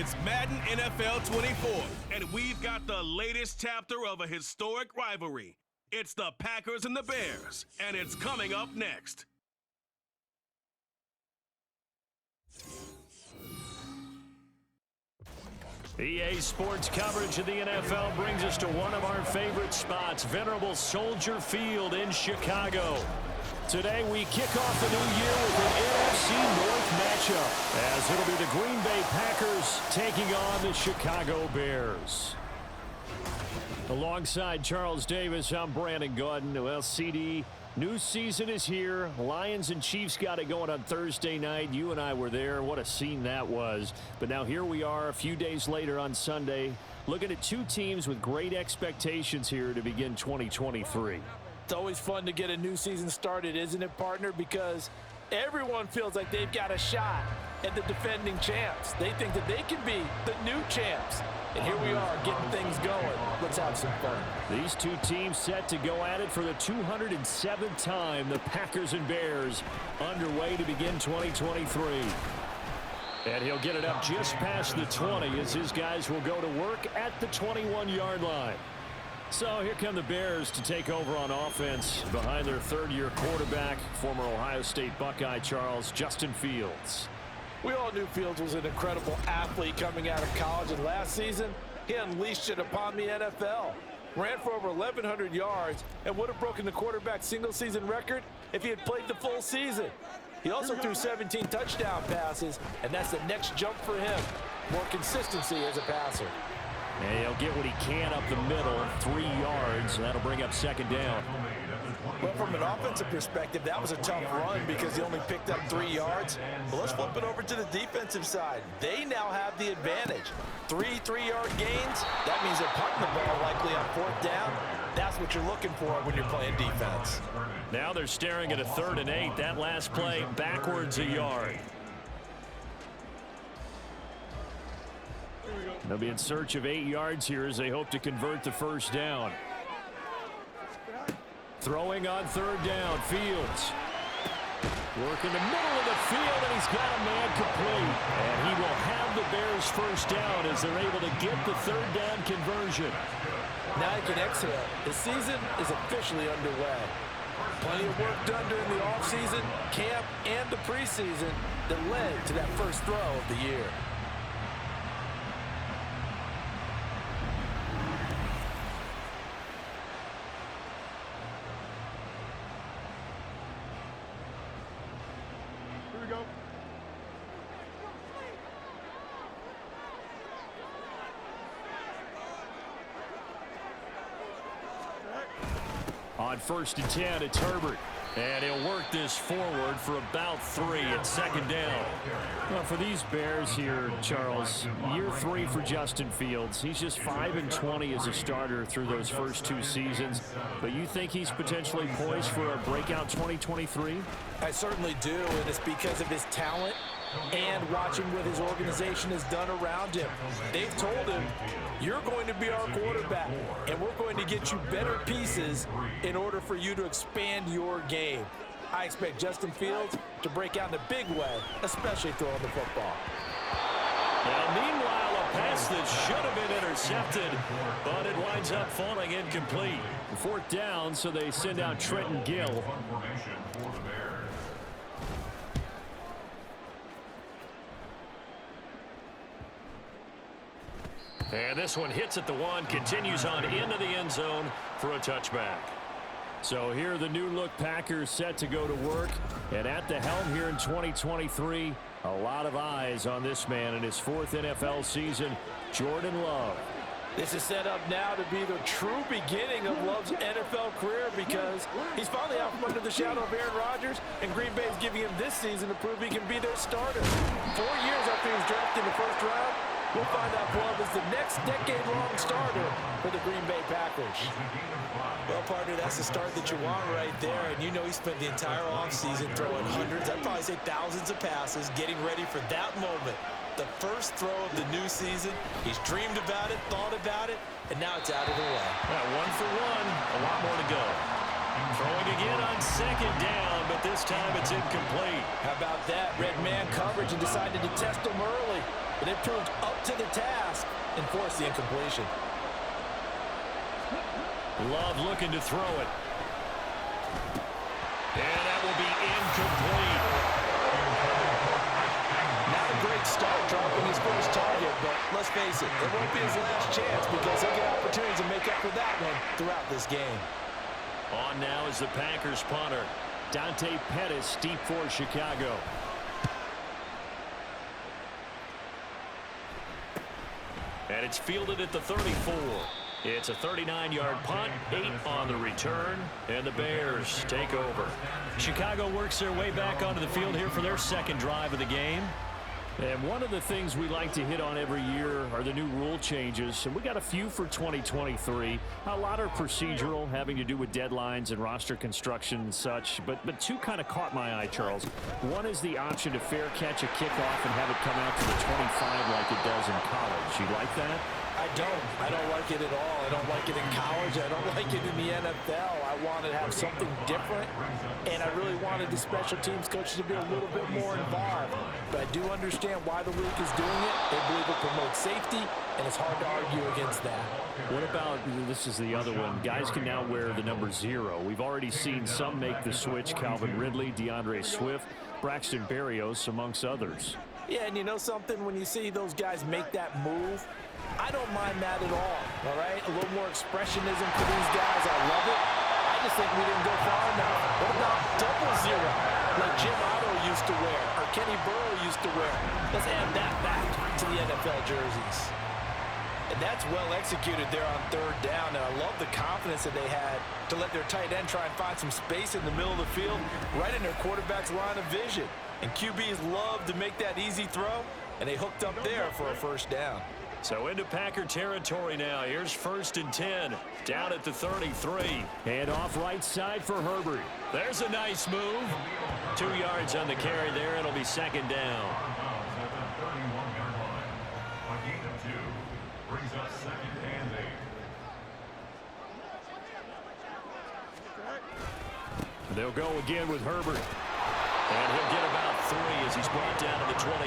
It's Madden NFL 24, and we've got the latest chapter of a historic rivalry. It's the Packers and the Bears, and it's coming up next. EA Sports coverage of the NFL brings us to one of our favorite spots, venerable Soldier Field in Chicago. Today we kick off the new year with an NFC North matchup, as it'll be the Green Bay Packers taking on the Chicago Bears. Alongside Charles Davis, I'm Brandon Gaudin. Well, CD, new season is here. Lions and Chiefs got it going on Thursday night. You and I were there. What a scene that was. But now here we are a few days later on Sunday, looking at two teams with great expectations here to begin 2023. It's always fun to get a new season started, isn't it, partner? Because everyone feels like they've got a shot at the defending champs. They think that they can be the new champs. And here we are getting things going. Let's have some fun. These two teams set to go at it for the 207th time. The Packers and Bears underway to begin 2023. And he'll get it up just past the 20 as his guys will go to work at the 21-yard line. So here come the Bears to take over on offense behind their third-year quarterback, former Ohio State Buckeye Justin Fields. We all knew Fields was an incredible athlete coming out of college, and last season, he unleashed it upon the NFL. Ran for over 1,100 yards and would have broken the quarterback single-season record if he had played the full season. He also threw 17 touchdown passes, and that's the next jump for him. More consistency as a passer. And he'll get what he can up the middle, 3 yards. That'll bring up second down. Well, from an offensive perspective, that was a tough run because he only picked up 3 yards. But let's flip it over to the defensive side. They now have the advantage. 3 3-yard gains. That means they're punting the ball likely on fourth down. That's what you're looking for when you're playing defense. Now they're staring at a 3rd and 8. That last play backwards a yard. They'll be in search of 8 yards here as they hope to convert the first down. Throwing on 3rd down, Fields. Work in the middle of the field, and he's got a man complete. And he will have the Bears first down as they're able to get the 3rd down conversion. Now he can exhale. The season is officially underway. Plenty of work done during the offseason, camp, and the preseason that led to that first throw of the year. On 1st and 10, it's Herbert. And he'll work this forward for about 3 at second down. Well, for these Bears here, Charles, year 3 for Justin Fields. He's just 5-20 as a starter through those first 2 seasons. But you think he's potentially poised for a breakout 2023? I certainly do, and it's because of his talent and watching what his organization has done around him. They've told him, you're going to be our quarterback, and we're going to get you better pieces in order for you to expand your game. I expect Justin Fields to break out in a big way, especially throwing the football. Now, meanwhile, a pass that should have been intercepted, but it winds up falling incomplete. 4th down, so they send out Trenton Gill. And this one hits at the 1, continues on into the end zone for a touchback. So here the new look Packers set to go to work. And at the helm here in 2023, a lot of eyes on this man in his 4th NFL season, Jordan Love. This is set up now to be the true beginning of Love's NFL career because he's finally out from under the shadow of Aaron Rodgers, and Green Bay is giving him this season to prove he can be their starter. 4 years after he was drafted in the 1st round, we'll find out Love is the next decade-long starter for the Green Bay Packers. Well, partner, that's the start that you want right there. And you know he spent the entire offseason throwing hundreds, I'd probably say thousands of passes, getting ready for that moment. The first throw of the new season. He's dreamed about it, thought about it, and now it's out of the way. Yeah, 1 for 1, a lot more to go. Throwing again on second down, but this time it's incomplete. How about that? Red man coverage and decided to test him early. But it proved up to the task and forced the incompletion. Love looking to throw it. And that will be incomplete. Not a great start dropping his first target, but let's face it, it won't be his last chance because he'll get opportunities to make up for that one throughout this game. On now is the Packers punter. Dante Pettis deep for Chicago. And it's fielded at the 34. It's a 39-yard punt, 8 on the return, and the Bears take over. Chicago works their way back onto the field here for their second drive of the game. And one of the things we like to hit on every year are the new rule changes, and we got a few for 2023. A lot are procedural, having to do with deadlines and roster construction and such, but two kind of caught my eye, Charles. One is the option to fair catch a kickoff and have it come out to the 25 like it does in college. You like that? I don't like it at all. I don't like it in college. I don't like it in the NFL. I wanted to have something different, and I really wanted the special teams coaches to be a little bit more involved. But I do understand why the league is doing it. They believe it promotes safety, and it's hard to argue against that. What about, this is the other one, guys can now wear the number 0. We've already seen some make the switch, Calvin Ridley, DeAndre Swift, Braxton Berrios, amongst others. Yeah, and you know something? When you see those guys make that move, I don't mind that at all right? A little more expressionism for these guys. I love it. I just think we didn't go far enough. What about double 0, like Jim Otto used to wear or Kenny Burrow used to wear? Let's add that back to the NFL jerseys. And that's well executed there on third down. And I love the confidence that they had to let their tight end try and find some space in the middle of the field, right in their quarterback's line of vision. And QBs love to make that easy throw, and they hooked up there for a first down. So into Packer territory now. Here's 1st and 10. Down at the 33. And off right side for Herbert. There's a nice move. 2 yards on the carry there. It'll be second down. They'll go again with Herbert. And he'll get about 3 as he's brought down to the 28.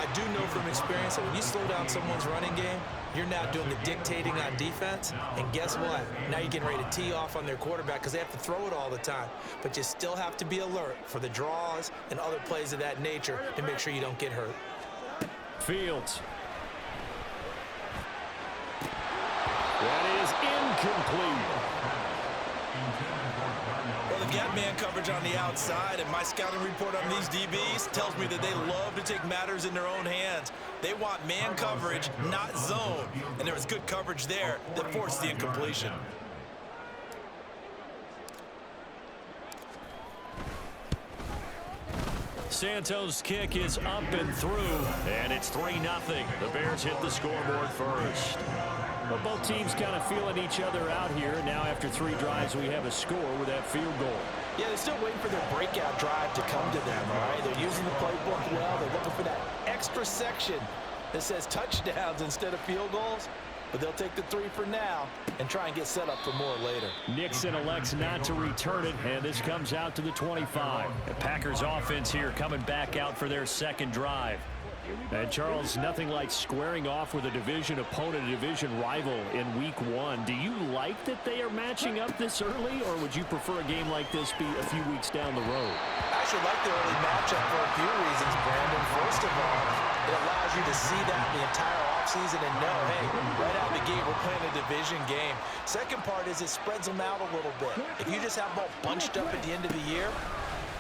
I do know from experience that when you slow down someone's running game, you're now doing the dictating on defense. And guess what? Now you're getting ready to tee off on their quarterback because they have to throw it all the time. But you still have to be alert for the draws and other plays of that nature to make sure you don't get hurt. Fields. That is incomplete. Well, they've got man coverage on the outside, and my scouting report on these DBs tells me that they love to take matters in their own hands. They want man coverage, not zone. And there was good coverage there that forced the incompletion. Santos' kick is up and through, and it's 3-0. The Bears hit the scoreboard first. Well, both teams kind of feeling each other out here. Now after 3 drives, we have a score with that field goal. Yeah, they're still waiting for their breakout drive to come to them, all right? They're using the playbook well. They're looking for that extra section that says touchdowns instead of field goals. But they'll take the 3 for now and try and get set up for more later. Nixon elects not to return it, and this comes out to the 25. The Packers offense here coming back out for their second drive. And Charles, nothing like squaring off with a division opponent, a division rival in week 1. Do you like that they are matching up this early, or would you prefer a game like this be a few weeks down the road? I actually like the early matchup for a few reasons, Brandon. First of all, it allows you to see that the entire offseason and know, hey, right out of the gate, we're playing a division game. Second part is it spreads them out a little bit. If you just have them all bunched up at the end of the year,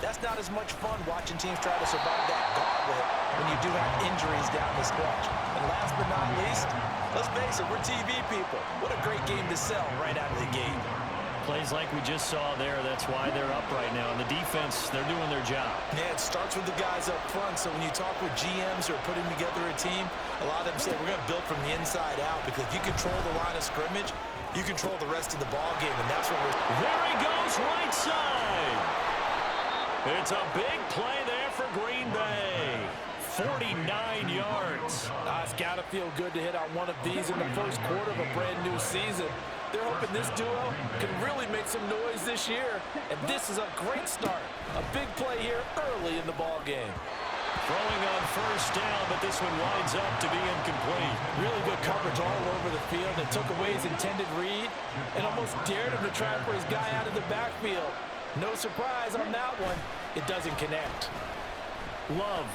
that's not as much fun watching teams try to survive that gauntlet when you do have injuries down the stretch. And last but not least, let's face it, we're TV people. What a great game to sell right out of the gate. Plays like we just saw there, that's why they're up right now. And the defense, they're doing their job. Yeah, it starts with the guys up front. So when you talk with GMs who are putting together a team, a lot of them say we're going to build from the inside out, because if you control the line of scrimmage, you control the rest of the ball game, and that's what we're... There he goes, right side. It's a big play there for Green Bay. 49 yards. It's got to feel good to hit on one of these in the first quarter of a brand new season. They're hoping this duo can really make some noise this year, and this is a great start. A big play here early in the ball game. Throwing on first down, but this one winds up to be incomplete. Really good coverage all over the field. It took away his intended read and almost dared him to try for his guy out of the backfield. No surprise on that one. It doesn't connect. Love.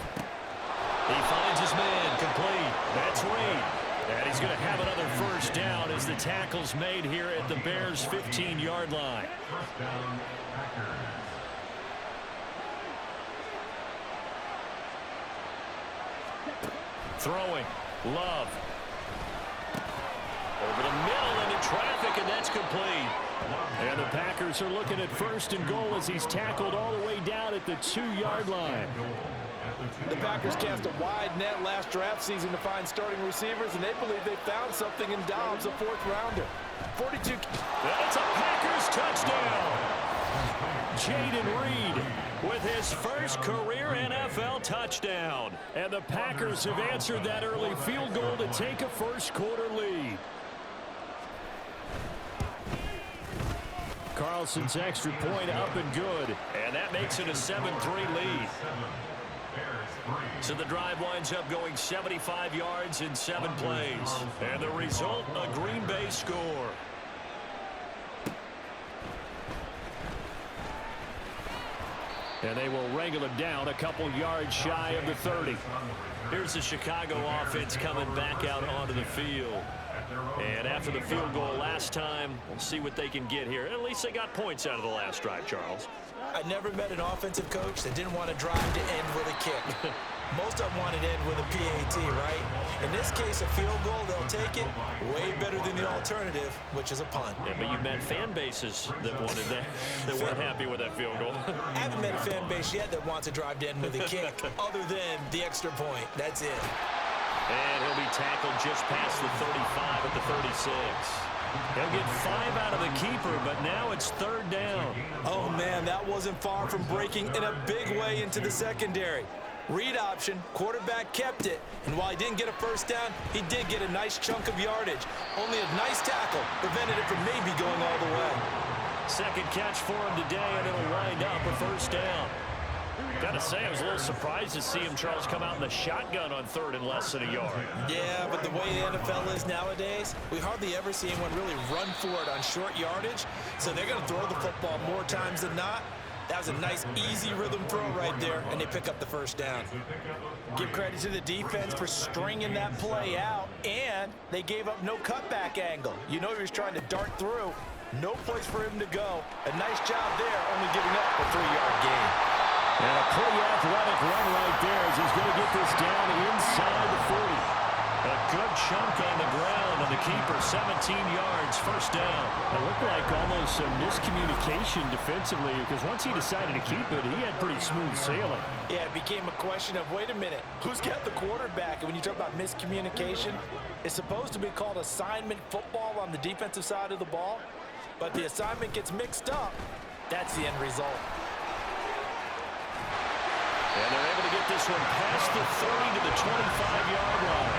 He finds his man complete. That's Reed. And he's going to have another first down as the tackle's made here at the Bears' 15-yard line. Throwing. Love. Over the middle into traffic, and that's complete. And the Packers are looking at first and goal as he's tackled all the way down at the 2-yard line. The Packers cast a wide net last draft season to find starting receivers, and they believe they found something in Dobbs, a fourth-rounder. 42. That's a Packers touchdown. Jayden Reed with his first career NFL touchdown. And the Packers have answered that early field goal to take a first-quarter lead. Carlson's extra point up and good. And that makes it a 7-3 lead. So the drive winds up going 75 yards in 7 plays. And the result, a Green Bay score. And they will wrangle him down a couple yards shy of the 30. Here's the Chicago offense coming back out onto the field. And after the field goal last time, we'll see what they can get here. At least they got points out of the last drive, Charles. I never met an offensive coach that didn't want to drive to end with a kick. Most of them want to end with a PAT, right? In this case, a field goal, they'll take it. Way better than the alternative, which is a punt. Yeah, but you met fan bases that wanted that, that weren't happy with that field goal. I haven't met a fan base yet that wants to drive to end with a kick, other than the extra point. That's it. And he'll be tackled just past the 35 at the 36. He'll get 5 out of the keeper, but now it's 3rd down. Oh, man, that wasn't far from breaking in a big way into the secondary. Read option, quarterback kept it, and while he didn't get a first down, he did get a nice chunk of yardage. Only a nice tackle prevented it from maybe going all the way. Second catch for him today, and it'll wind up a first down. Gotta say, I was a little surprised to see him, Charles, come out in the shotgun on 3rd and less than a yard. Yeah, but the way the NFL is nowadays, we hardly ever see anyone really run for it on short yardage, so they're going to throw the football more times than not. That was a nice, easy rhythm throw right there, and they pick up the first down. Give credit to the defense for stringing that play out, and they gave up no cutback angle. You know he was trying to dart through. No place for him to go. A nice job there, only giving up a 3-yard gain. And a pretty athletic run right there as he's going to get this down inside the 40. A good chunk on the ground on the keeper, 17 yards, first down. It looked like almost a miscommunication defensively because once he decided to keep it, he had pretty smooth sailing. Yeah, it became a question of, wait a minute, who's got the quarterback? And when you talk about miscommunication, it's supposed to be called assignment football on the defensive side of the ball, but the assignment gets mixed up. That's the end result. And they're able to get this one past the 30 to the 25-yard line.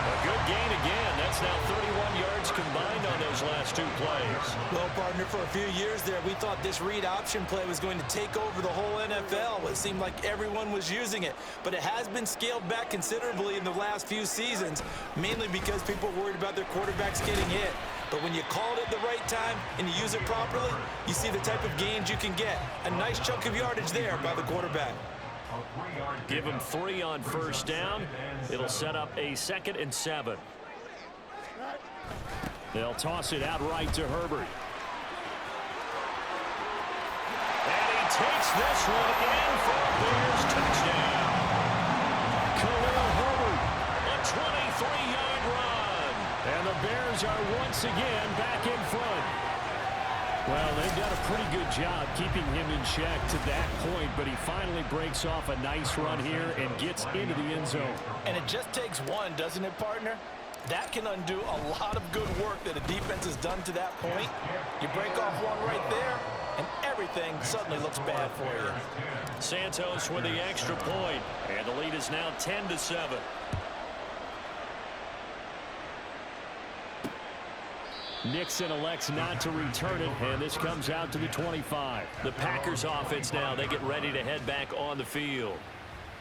A good gain again. That's now 31 yards combined on those last 2 plays. Well, partner, for a few years there, we thought this read option play was going to take over the whole NFL. It seemed like everyone was using it, but it has been scaled back considerably in the last few seasons, mainly because people are worried about their quarterbacks getting hit. But when you call it at the right time and you use it properly, you see the type of gains you can get. A nice chunk of yardage there by the quarterback. Give him 3 on first down. It'll set up a 2nd and 7. They'll toss it out right to Herbert. And he takes this one in for a Bears touchdown. Khalil Herbert, a 23-yard run. And the Bears are once again back in front. Well, they've done a pretty good job keeping him in check to that point, but he finally breaks off a nice run here and gets into the end zone. And it just takes one, doesn't it, partner? That can undo a lot of good work that a defense has done to that point. You break off one right there, and everything suddenly looks bad for you. Santos with the extra point, and the lead is now 10-7. Nixon elects not to return it, and this comes out to the 25. The Packers offense now, they get ready to head back on the field.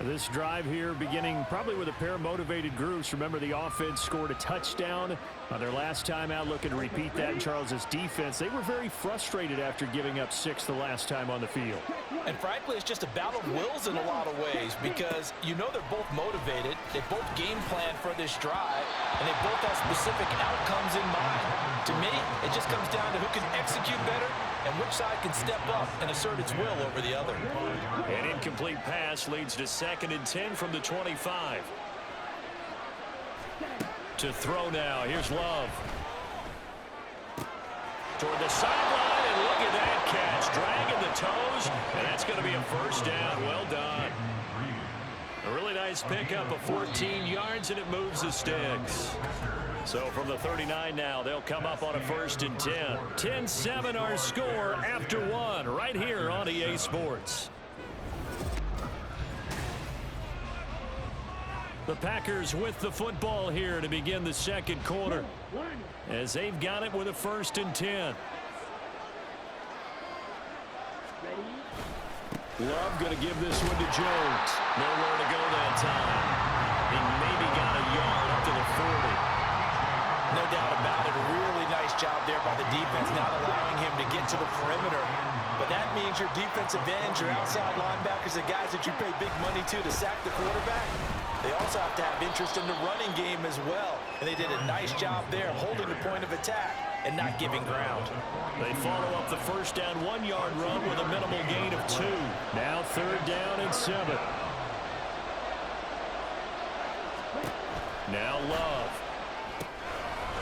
This drive here beginning probably with a pair of motivated groups. Remember, the offense scored a touchdown on their last time out, looking to repeat that in Charles' defense. They were very frustrated after giving up 6 the last time on the field. And frankly, it's just a battle of wills in a lot of ways because you know they're both motivated. They both game plan for this drive, and they both have specific outcomes in mind. To me, it just comes down to who can execute better and which side can step up and assert its will over the other. An incomplete pass leads to 2nd and 10 from the 25. To throw now, here's Love. Toward the sideline, and look at that catch. Dragging the toes, and that's going to be a first down. Well done. A really nice pickup of 14 yards, and it moves the sticks. So from the 39 now, they'll come up on a 1st and 10. 10-7 our score after 1 right here on EA Sports. The Packers with the football here to begin the 2nd quarter as they've got it with a 1st and 10. Love going to give this one to Jones. Nowhere to go that time. He maybe got a yard up to the 40. No doubt about it. A really nice job there by the defense, not allowing him to get to the perimeter. But that means your defensive ends, your outside linebackers, the guys that you pay big money to sack the quarterback, they also have to have interest in the running game as well. And they did a nice job there holding the point of attack and not giving ground. They follow up the first down 1-yard run with a minimal gain of 2. Now 3rd down and 7. Now Love.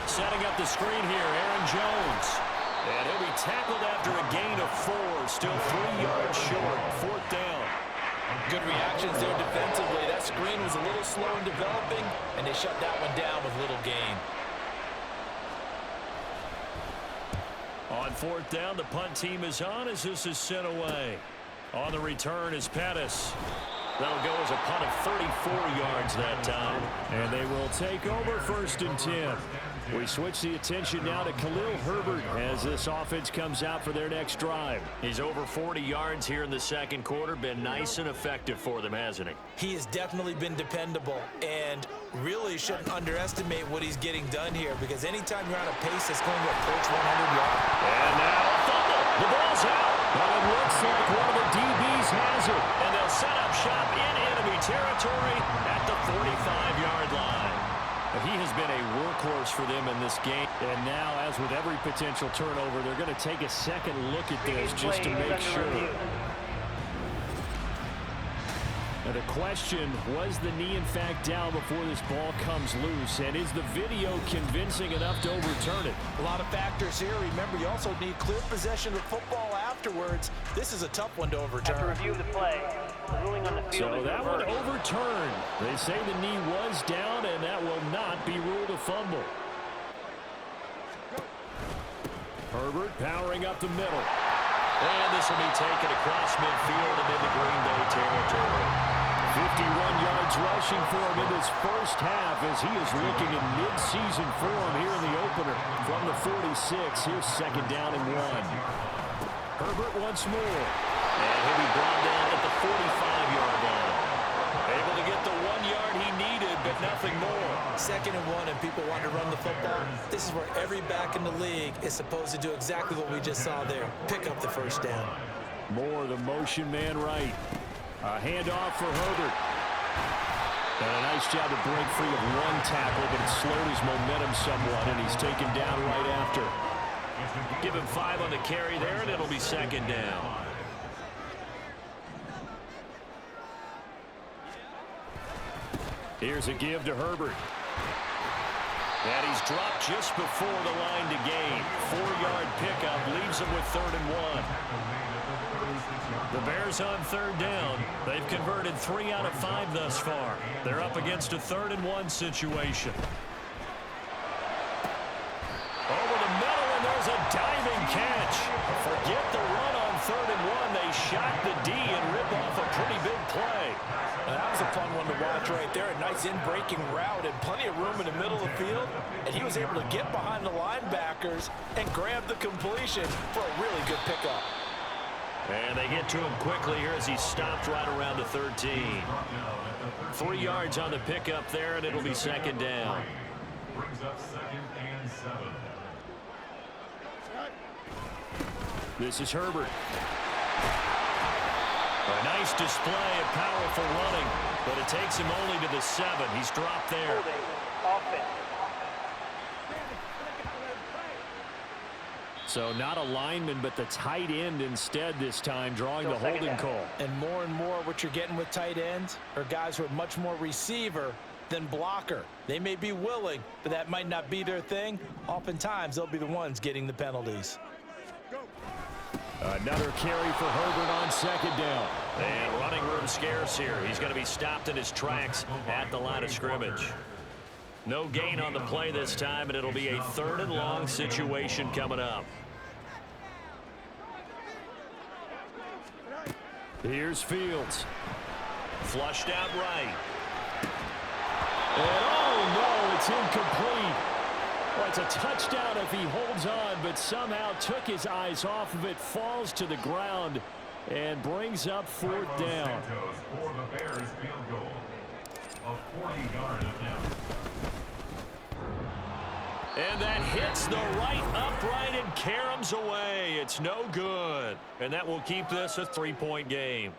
Setting up the screen here, Aaron Jones. And he'll be tackled after a gain of 4. Still 3 yards short. 4th down. Good reactions there defensively. That screen was a little slow in developing, and they shut that one down with little gain. On 4th down, the punt team is on as this is sent away. On the return is Pettis. That'll go as a punt of 34 yards that time. And they will take over 1st and 10. We switch the attention now to Khalil Herbert as this offense comes out for their next drive. He's over 40 yards here in the 2nd quarter. Been nice and effective for them, hasn't he? He has definitely been dependable and really shouldn't underestimate what he's getting done here because anytime you're on a pace that's going to approach 100 yards. And now a fumble. The ball's out. But it looks like one of the DBs has it. And they'll set up shop in enemy territory at the 45-yard line. He has been a workhorse for them in this game. And now, as with every potential turnover, they're going to take a second look at this just to make sure. Now the question, was the knee in fact down before this ball comes loose? And is the video convincing enough to overturn it? A lot of factors here. Remember, you also need clear possession of football afterwards. This is a tough one to overturn. After review of the play, the ruling on the field so is that one reversed. overturned. They say the knee was down, and that will not be ruled a fumble. Herbert powering up the middle. And this will be taken across midfield and into Green Bay territory. 51 yards rushing for him in this first half as he is looking in mid-season form here in the opener. From the 46, here's 2nd down and 1. Herbert once more. And he'll be brought down at the 45-yard line. Able to get the 1 yard he needed, but nothing more. 2nd and 1, and people want to run the football. This is where every back in the league is supposed to do exactly what we just saw there. Pick up the first down. More the motion man right. A handoff for Herbert. And a nice job to break free of 1 tackle, but it slowed his momentum somewhat, and he's taken down right after. Give him 5 on the carry there, and it'll be 2nd down. Here's a give to Herbert. And he's dropped just before the line to gain. 4-yard pickup leaves him with 3rd and 1. The Bears on 3rd down. They've converted 3 out of 5 thus far. They're up against a 3rd and 1 situation. Over the middle, and there's a diving catch. Forget the run on 3rd and 1. They shot the D and rip off a pretty big play. Now, that was a fun one to watch right there. A nice was in breaking route and plenty of room in the middle of the field, and he was able to get behind the linebackers and grab the completion for a really good pickup. And they get to him quickly here as he stopped right around the 13. 3 yards on the pickup there, and it'll be second down. Brings up 2nd and 7. This is Herbert. A nice display of powerful running, but it takes him only to the 7. He's dropped there. Holding. Offense. So not a lineman, but the tight end instead this time, drawing the holding call. And more what you're getting with tight ends are guys who are much more receiver than blocker. They may be willing, but that might not be their thing. Oftentimes, they'll be the ones getting the penalties. Another carry for Herbert on second down. And running room scarce here. He's going to be stopped in his tracks at the line of scrimmage. No gain on the play this time, and it'll be a 3rd and long situation coming up. Here's Fields. Flushed out right. And oh no, it's incomplete. Well, it's a touchdown if he holds on, but somehow took his eyes off of it, falls to the ground, and brings up 4th down. For the Bears field goal. A 40-yard attempt. And that hits the right upright and caroms away. It's no good. And that will keep this a 3-point game.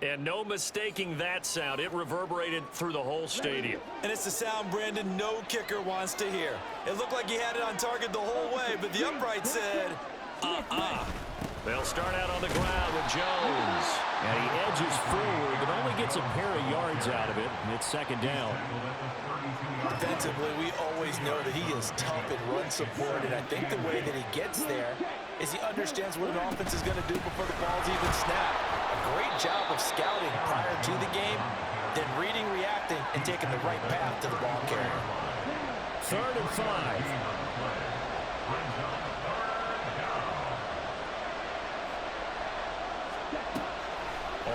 And no mistaking that sound. It reverberated through the whole stadium. And it's the sound, Brandon, no kicker wants to hear. It looked like he had it on target the whole way, but the upright said, They'll start out on the ground with Jones. And he edges forward, but only gets a pair of yards out of it, and it's second down. Defensively, we always know that he is tough in run support, and I think the way that he gets there is he understands what an offense is going to do before the ball's even snapped. A great job of scouting prior to the game, then reading, reacting, and taking the right path to the ball carrier. 3rd and 5.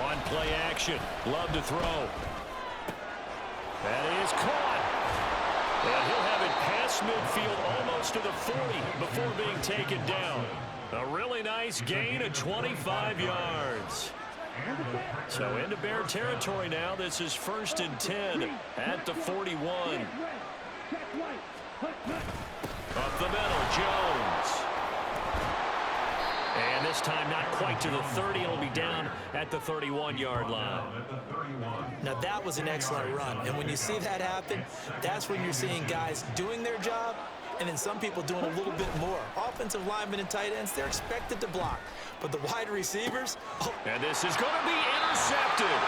On play action. Love to throw. That is caught. And he'll have it past midfield almost to the 40 before being taken down. A really nice gain of 25 yards. So into Bear territory now. This is 1st and 10 at the 41. Up the middle, Jones. And this time not quite to the 30. It'll be down at the 31-yard line. Now that was an excellent run, and when you see that happen, that's when you're seeing guys doing their job and then some people doing a little bit more. Offensive linemen and tight ends, they're expected to block, but the wide receivers, and this is going to be intercepted.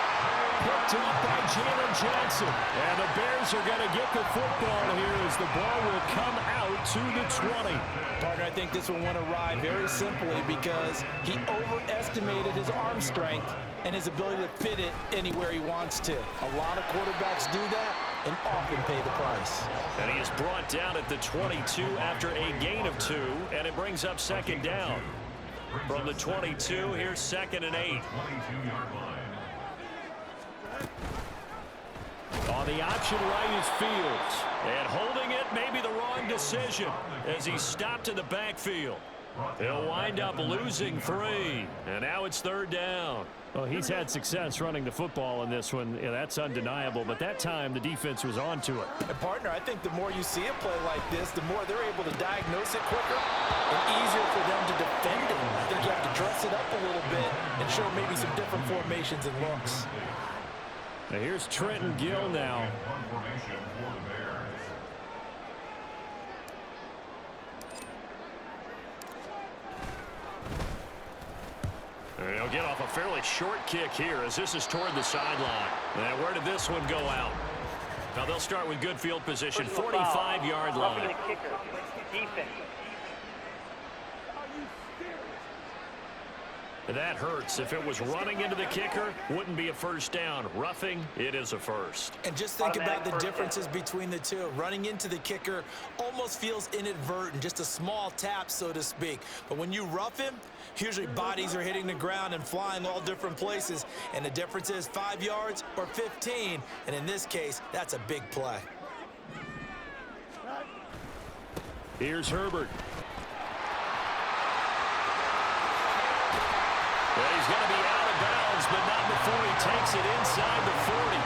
Picked up by Jalen Johnson. And the Bears are going to get the football here as the ball will come out to the 20. Partner, I think this one went awry very simply because he overestimated his arm strength and his ability to fit it anywhere he wants to. A lot of quarterbacks do that and often pay the price. And he is brought down at the 22 after a gain of 2, and it brings up second down. From the 22, here's 2nd and 8. On the option right is Fields. And holding it may be the wrong decision as he stopped in the backfield. He'll wind up losing 3, and now it's 3rd down. Well, he's had success running the football in this one. Yeah, that's undeniable, but that time the defense was on to it. And partner, I think the more you see a play like this, the more they're able to diagnose it quicker and easier for them to defend it. I think you have to dress it up a little bit and show maybe some different formations and looks. Now here's Trenton Gill now. And he'll get off a fairly short kick here as this is toward the sideline. And where did this one go out? Now they'll start with good field position, 45-yard line. The kicker. Defense. That hurts. If it was running into the kicker, wouldn't be a first down. Roughing, it is a first. And just think about the differences between the two. Running into the kicker almost feels inadvertent, just a small tap, so to speak. But when you rough him, usually bodies are hitting the ground and flying all different places. And the difference is 5 yards or 15. And in this case, that's a big play. Here's Herbert. Well, he's going to be out of bounds, but not before he takes it inside the 40.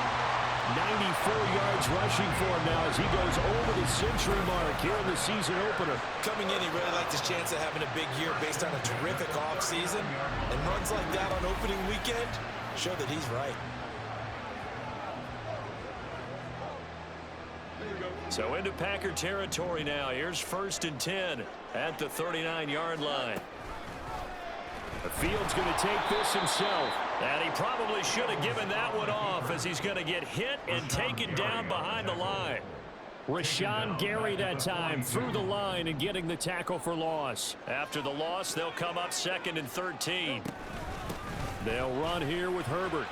94 yards rushing for him now as he goes over the century mark here in the season opener. Coming in, he really liked his chance of having a big year based on a terrific offseason. And runs like that on opening weekend show that he's right. So into Packer territory now. Here's 1st and 10 at the 39-yard line. Fields going to take this himself. And he probably should have given that one off as he's going to get hit and taken down behind the line. Rashawn Gary that time through the line and getting the tackle for loss. After the loss, they'll come up 2nd and 13. They'll run here with Herbert.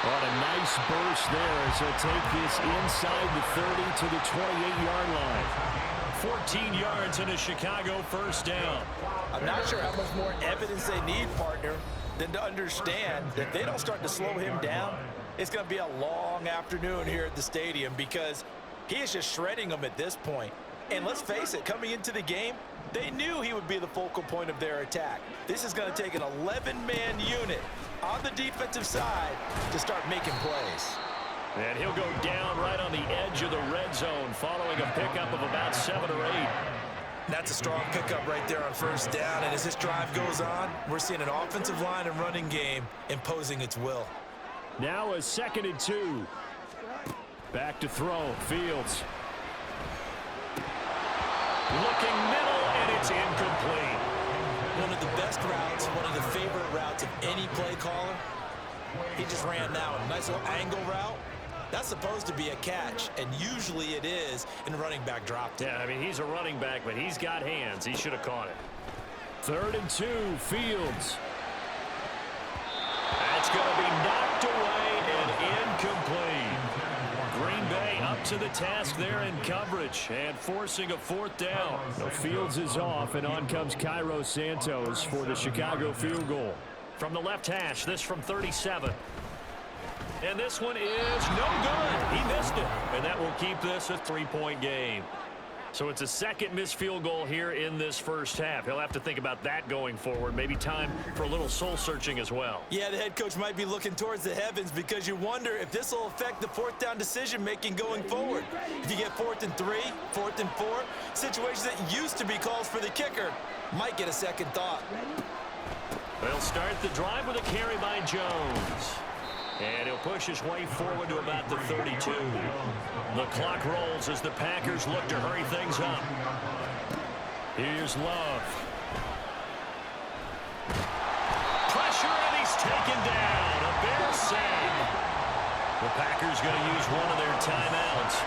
What a nice burst there as he'll take this inside the 30 to the 28-yard line. 14 yards and a Chicago first down. I'm not sure how much more evidence they need, partner, than to understand that if they don't start to slow him down, it's going to be a long afternoon here at the stadium because he is just shredding them at this point. And let's face it, coming into the game, they knew he would be the focal point of their attack. This is going to take an 11-man unit on the defensive side to start making plays. And he'll go down right on the edge of the red zone following a pickup of about 7 or 8. That's a strong pickup right there on first down. And as this drive goes on, we're seeing an offensive line and running game imposing its will. Now a 2nd and 2. Back to throw. Fields. Looking middle, and it's incomplete. One of the best routes, one of the favorite routes of any play caller. He just ran now a nice little angle route. That's supposed to be a catch, and usually it is, and the running back dropped it. Yeah, I mean, he's a running back, but he's got hands. He should have caught it. 3rd and 2, Fields. That's going to be knocked away and incomplete. Green Bay up to the task there in coverage and forcing a 4th down. So Fields is off, and on comes Cairo Santos for the Chicago field goal. From the left hash, this from 37. And this one is no good. He missed it. And that will keep this a 3-point game. So it's a 2nd missed field goal here in this first half. He'll have to think about that going forward. Maybe time for a little soul-searching as well. Yeah, the head coach might be looking towards the heavens because you wonder if this will affect the 4th down decision-making going forward. If you get 4th and 3, 4th and 4, situations that used to be calls for the kicker might get a second thought. They'll start the drive with a carry by Jones. And he'll push his way forward to about the 32. The clock rolls as the Packers look to hurry things up. Here's Love. Pressure, and he's taken down. A Bears sack. The Packers going to use one of their timeouts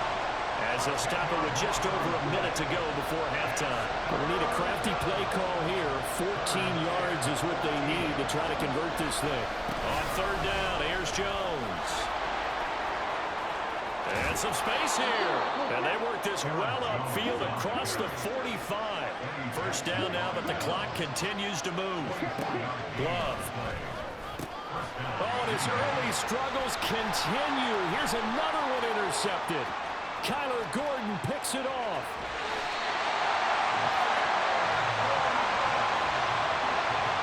as they'll stop it with just over a minute to go before halftime. Well, we need a crafty play call here. 14 yards is what they need to try to convert this thing. On 3rd down, here's Jones. And some space here. And they work this well upfield across the 45. First down now, but the clock continues to move. Glove. Oh, and his early struggles continue. Here's another one intercepted. Kyler Gordon picks it off.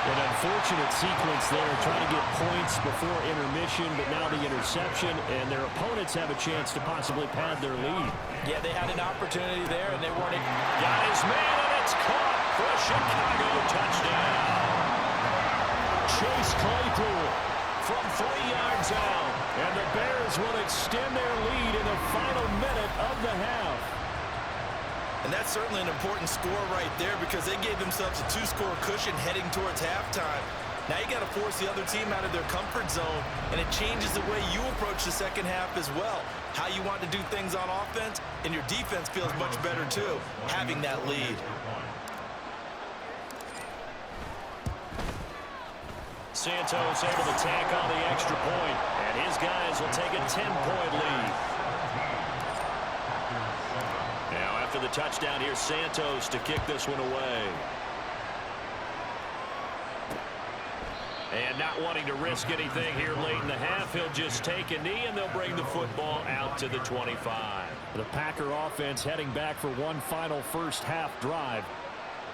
An unfortunate sequence there, trying to get points before intermission, but now the interception, and their opponents have a chance to possibly pad their lead. Yeah, they had an opportunity there, and they weren't. Got his man, and it's caught for a Chicago touchdown. Chase Claypool from 3 yards out. And the Bears will extend their lead in the final minute of the half. And that's certainly an important score right there because they gave themselves a 2-score cushion heading towards halftime. Now you got to force the other team out of their comfort zone, and it changes the way you approach the second half as well. How you want to do things on offense, and your defense feels much better too, having that lead. Santos able to tack on the extra point, and his guys will take a 10-point lead. Now after the touchdown, here's Santos to kick this one away. And not wanting to risk anything here late in the half, he'll just take a knee, and they'll bring the football out to the 25. The Packer offense heading back for one final first half drive.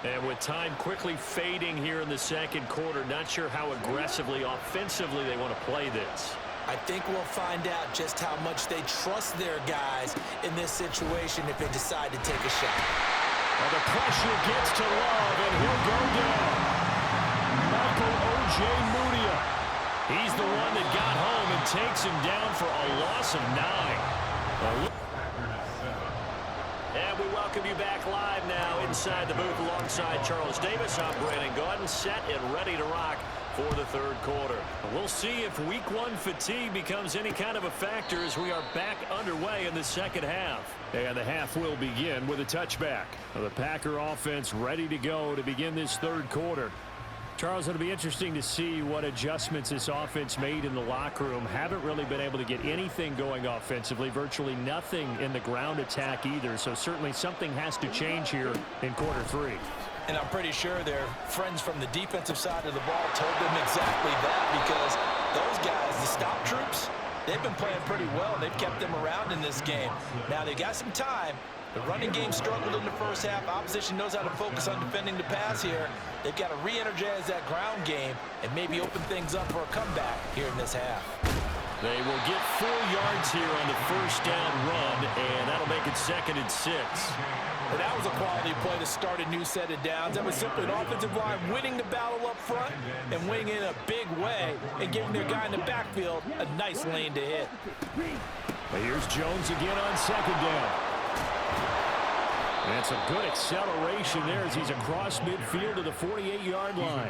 And with time quickly fading here in the second quarter, not sure how aggressively, offensively they want to play this. I think we'll find out just how much they trust their guys in this situation if they decide to take a shot. Well, the pressure gets to Love, and he'll go down. Michael Ojemudia. He's the one that got home and takes him down for a loss of 9. And we welcome you back live now inside the booth alongside Charles Davis. I'm Brandon Gaudin, set and ready to rock for the third quarter. We'll see if week one fatigue becomes any kind of a factor as we are back underway in the second half. And the half will begin with a touchback. The Packer offense ready to go to begin this third quarter. Charles, it'll be interesting to see what adjustments this offense made in the locker room. Haven't really been able to get anything going offensively, virtually nothing in the ground attack either. So certainly something has to change here in quarter three. And I'm pretty sure their friends from the defensive side of the ball told them exactly that, because those guys, the stop troops, they've been playing pretty well. They've kept them around in this game. Now they got some time. The running game struggled in the first half. Opposition knows how to focus on defending the pass here. They've got to re-energize that ground game and maybe open things up for a comeback here in this half. They will get 4 yards here on the first down run, and that'll make it 2nd and 6. And that was a quality play to start a new set of downs. That was simply an offensive line winning the battle up front and winning in a big way and giving their guy in the backfield a nice lane to hit. Here's Jones again on second down. And some good acceleration there as he's across midfield to the 48-yard line.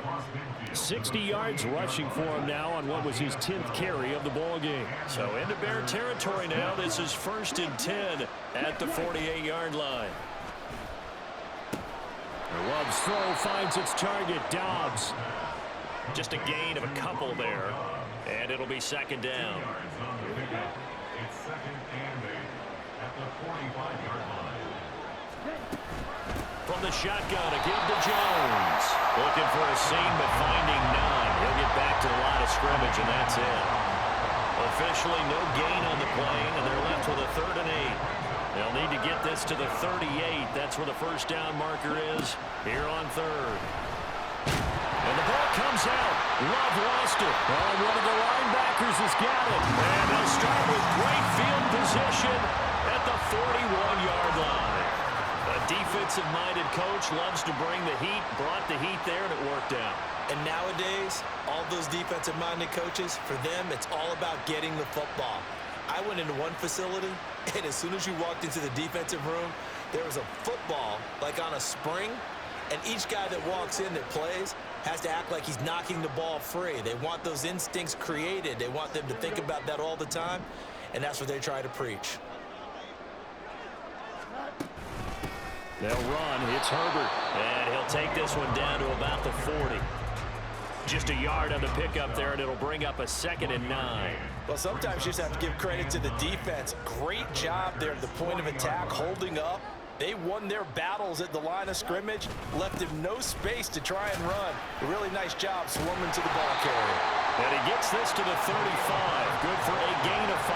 60 yards rushing for him now on what was his 10th carry of the ball game. So into Bear territory now. This is 1st and 10 at the 48-yard line. Love's throw finds its target, Dobbs. Just a gain of a couple there, and it'll be 2nd down. It's 2nd and 8 at the 45-yard line. From the shotgun, a give to Jones. Looking for a seam, but finding none. He'll get back to the line of scrimmage, and that's it. Officially no gain on the play, and they're left with a 3rd and 8. They'll need to get this to the 38. That's where the first down marker is here on 3rd. And the ball comes out. Love lost it. Oh, one of the linebackers has got it. And they'll start with great field position at the 41-yard line. A defensive-minded coach loves to bring the heat, brought the heat there, and it worked out. And nowadays, all those defensive-minded coaches, for them, it's all about getting the football. I went into one facility, and as soon as you walked into the defensive room, there was a football, like on a spring, and each guy that walks in that plays has to act like he's knocking the ball free. They want those instincts created. They want them to think about that all the time, and that's what they try to preach. They'll run. It's Herbert. And he'll take this one down to about the 40. Just a yard on the pickup there, and it'll bring up a 2nd and 9. Well, sometimes you just have to give credit to the defense. Great job there at the point of attack, holding up. They won their battles at the line of scrimmage, left him no space to try and run. A really nice job swarming to the ball carrier. And he gets this to the 35. Good for a gain of 5.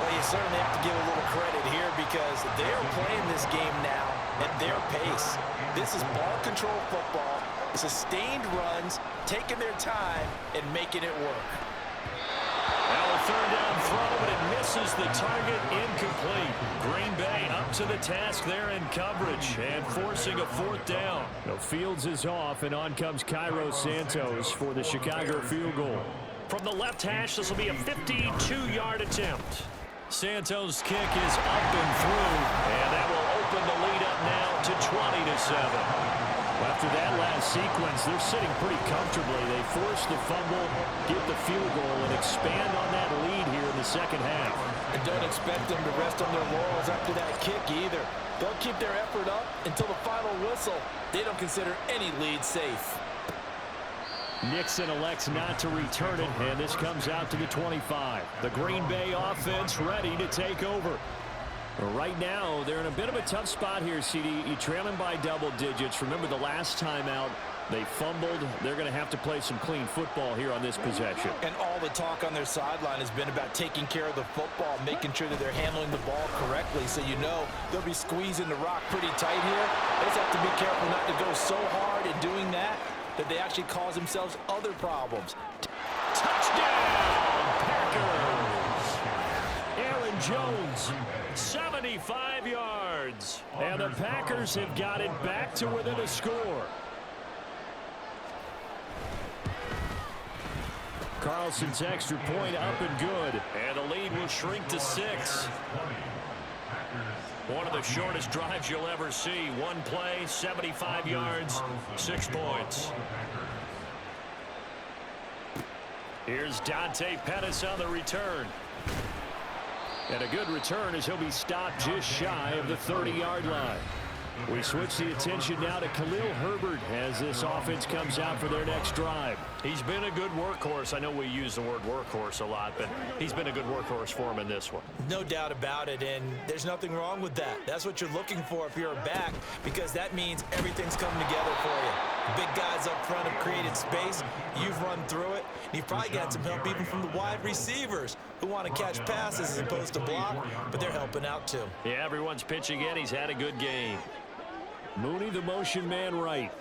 Well, you certainly have to give a little credit here because they're playing this game now at their pace. This is ball control football, sustained runs, taking their time, and making it work. Now a 3rd down throw, but it misses the target, incomplete. Green Bay up to the task there in coverage and forcing a 4th down. No, Fields is off, and on comes Cairo Santos for the Chicago field goal. From the left hash, this will be a 52-yard attempt. Santos' kick is up and through, and that will open the lead up now to 20-7. After that last sequence, they're sitting pretty comfortably. They force the fumble, get the field goal, and expand on that lead here in the second half. And don't expect them to rest on their laurels after that kick either. They'll keep their effort up until the final whistle. They don't consider any lead safe. Nixon elects not to return it, and this comes out to the 25. The Green Bay offense ready to take over. Right now, they're in a bit of a tough spot here, CD. You trail them by double digits. Remember the last time out, they fumbled. They're going to have to play some clean football here on this possession. And all the talk on their sideline has been about taking care of the football, making sure that they're handling the ball correctly. So you know they'll be squeezing the rock pretty tight here. They just have to be careful not to go so hard in doing that they actually cause themselves other problems. Touchdown, Packers! Aaron Jones, 75 yards. And the Packers have got it back to within a score. Carlson's extra point up and good. And the lead will shrink to 6. One of the shortest drives you'll ever see. One play, 75 yards, 6 points. Here's Dante Pettis on the return. And a good return as he'll be stopped just shy of the 30-yard line. We switch the attention now to Khalil Herbert as this offense comes out for their next drive. He's been a good workhorse. I know we use the word workhorse a lot, but he's been a good workhorse for him in this one. No doubt about it, and there's nothing wrong with that. That's what you're looking for if you're a back, because that means everything's coming together for you. The big guys up front have created space. You've run through it. And you've probably got some help even from the wide receivers who want to catch passes as opposed to block, but they're helping out too. Yeah, everyone's pitching in. He's had a good game. Mooney, the motion man right.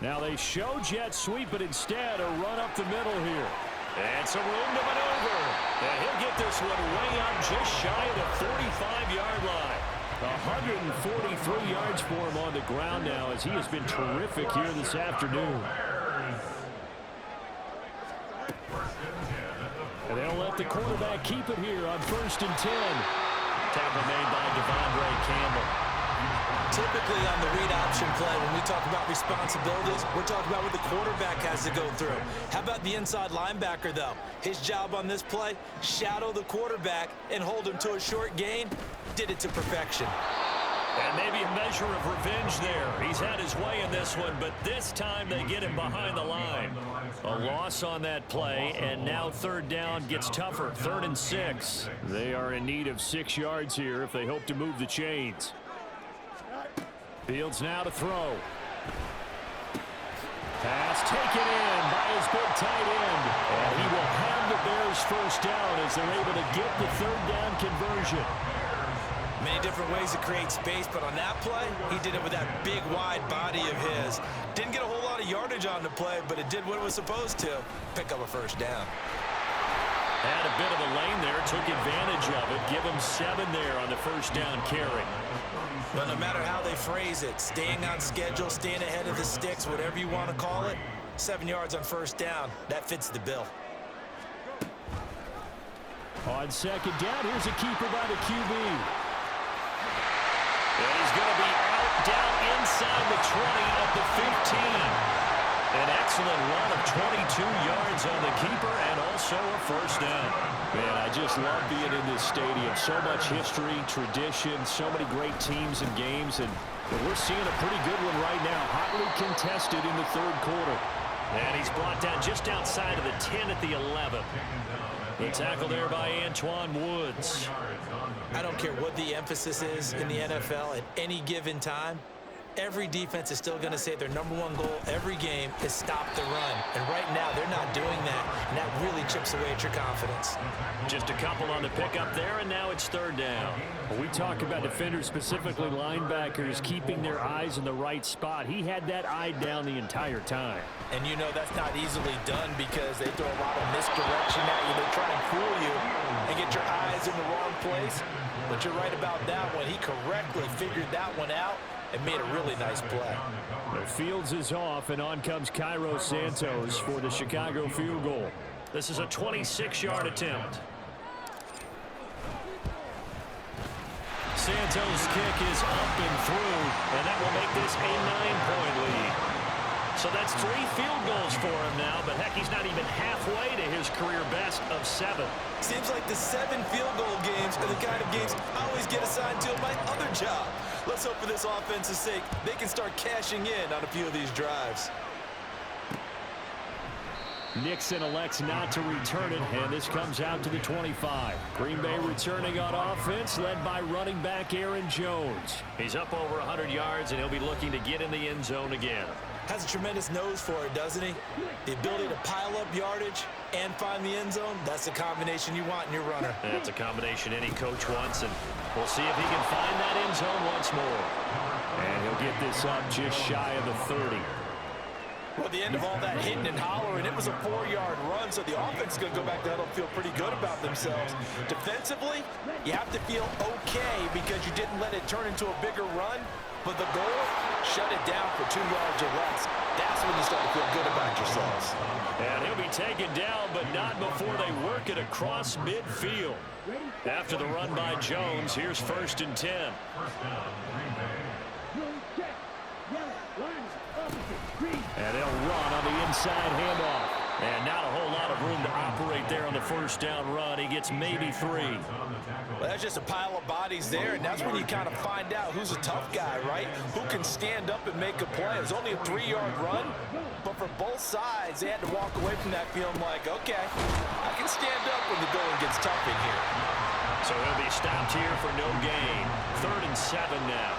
Now they show jet sweep, but instead a run up the middle here. And some room to maneuver. And he'll get this one way up just shy of the 45-yard line. 143 yards for him on the ground now as he has been terrific here this afternoon. And they'll let the quarterback keep it here on 1st and 10. Tackle made by Devondre Campbell. Typically on the read option play, when we talk about responsibilities, we're talking about what the quarterback has to go through. How about the inside linebacker, though? His job on this play, shadow the quarterback and hold him to a short gain. Did it to perfection. And maybe a measure of revenge there. He's had his way in this one, but this time they get him behind the line. A loss on that play, and now 3rd down gets tougher. 3rd and 6. They are in need of 6 yards here if they hope to move the chains. Fields now to throw. Pass taken in by his big tight end. And he will have the Bears 1st down as they're able to get the 3rd down conversion. Many different ways to create space, but on that play, he did it with that big, wide body of his. Didn't get a whole lot of yardage on the play, but it did what it was supposed to. Pick up a 1st down. Had a bit of a lane there, took advantage of it. Give him 7 there on the 1st down carry. But no matter how they phrase it, staying on schedule, staying ahead of the sticks, whatever you want to call it, 7 yards on 1st down, that fits the bill. On 2nd down, here's a keeper by the QB. And he's going to be out down inside the 20 at the 15. An excellent run of 22 yards on the keeper and also a 1st down. Man, I just love being in this stadium. So much history, tradition, so many great teams and games, and we're seeing a pretty good one right now. Hotly contested in the 3rd quarter. And he's brought down just outside of the 10 at the 11. The tackle there by Antoine Woods. I don't care what the emphasis is in the NFL at any given time. Every defense is still going to say their #1 goal every game is stop the run. And right now, they're not doing that, and that really chips away at your confidence. Just a couple on the pickup there, and now it's 3rd down. We talk about defenders, specifically linebackers, keeping their eyes in the right spot. He had that eye down the entire time. And you know that's not easily done because they throw a lot of misdirection at you. They try and fool you and get your eyes in the wrong place. But you're right about that one. He correctly figured that one out and made a really nice play. The Fields is off, and on comes Cairo Santos for the Chicago field goal. This is a 26-yard attempt. Santos' kick is up and through, and that will make this a 9-point lead. So that's 3 field goals for him now, but heck, he's not even halfway to his career best of 7. Seems like the 7 field goal games are the kind of games I always get assigned to in my other job. Let's hope for this offense's sake they can start cashing in on a few of these drives. Nixon elects not to return it, and this comes out to the 25. Green Bay returning on offense, led by running back Aaron Jones. He's up over 100 yards, and he'll be looking to get in the end zone again. Has a tremendous nose for it, doesn't he? The ability to pile up yardage and find the end zone, that's the combination you want in your runner. That's a combination any coach wants, and we'll see if he can find that end zone once more. And he'll get this up just shy of the 30. Well, at the end of all that hitting and hollering, it was a 4-yard run, so the offense is going to go back to huddle and feel pretty good about themselves. Defensively, you have to feel okay because you didn't let it turn into a bigger run, but the goal, shut it down for 2 yards or less. That's when you start to feel good about yourselves. And he'll be taken down, but not before they work it across midfield. After the run by Jones, here's 1st and 10. And they'll run on the inside handoff. And not a whole lot of room to operate there on the 1st down run. He gets maybe 3. Well, that's just a pile of bodies there, and that's when you kind of find out who's a tough guy, right? Who can stand up and make a play. It was only a 3-yard run, but for both sides, they had to walk away from that feeling like, okay, I can stand up when the going gets tough in here. So he'll be stopped here for no gain. 3rd and 7 now.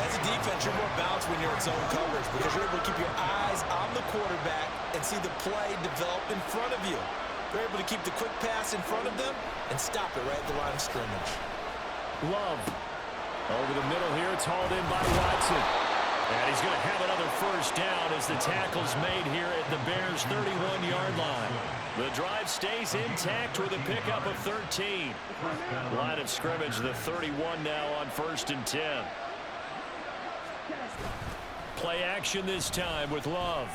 As a defense, you're more balanced when you're in zone coverage because you're able to keep your eyes on the quarterback and see the play develop in front of you. You're able to keep the quick pass in front of them and stop it right at the line of scrimmage. Love. Over the middle here, it's hauled in by Watson. And he's going to have another 1st down as the tackle's made here at the Bears' 31-yard line. The drive stays intact with a pickup of 13. Line of scrimmage, the 31 now on 1st and 10. Play action this time with Love.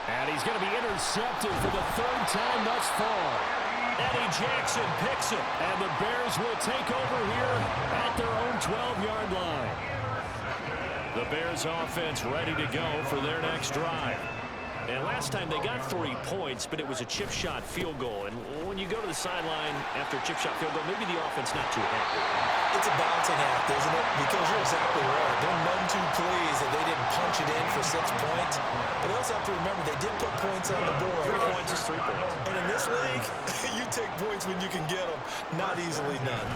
And he's going to be intercepted for the 3rd time thus far. Eddie Jackson picks him. And the Bears will take over here at their own 12-yard line. The Bears offense ready to go for their next drive. And last time they got 3 points, but it was a chip shot field goal. And when you go to the sideline after a chip shot field goal, maybe the offense not too happy. It's a balancing act, isn't it? Because you're exactly right. They're none too pleased that they didn't punch it in for 6 points. But they also have to remember they did put points on the board. 3 points is 3 points. And in this league, you take points when you can get them. Not easily done.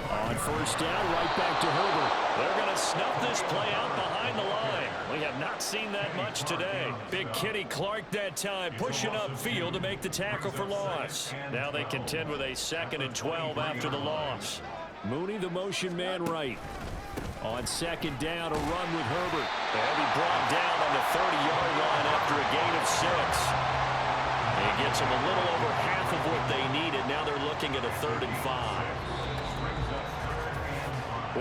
On 1st down, right back to Herbert. They're going to snuff this play out behind the line. We have not seen that much today. Big Kenny Clark that time, pushing upfield to make the tackle for loss. Now they contend with a 2nd and 12 after the loss. Mooney, the motion man right. On 2nd down, a run with Herbert. They'll be brought down on the 30-yard line after a gain of 6. He gets them a little over half of what they needed. Now they're looking at a 3rd and 5.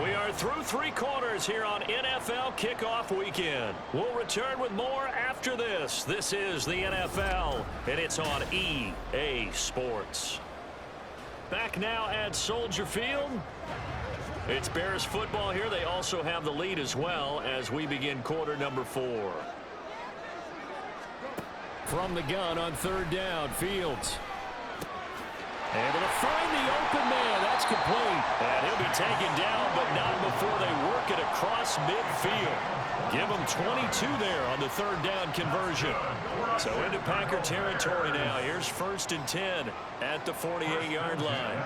We are through 3 quarters here on NFL Kickoff Weekend. We'll return with more after this. This is the NFL, and it's on EA Sports. Back now at Soldier Field. It's Bears football here. They also have the lead as well as we begin quarter number 4. From the gun on 3rd down, Fields. Able to find the open man. That's complete. And he'll be taken down, but not before they work it across midfield. Give him 22 there on the 3rd down conversion. So into Packer territory now. Here's 1st and 10 at the 48-yard line.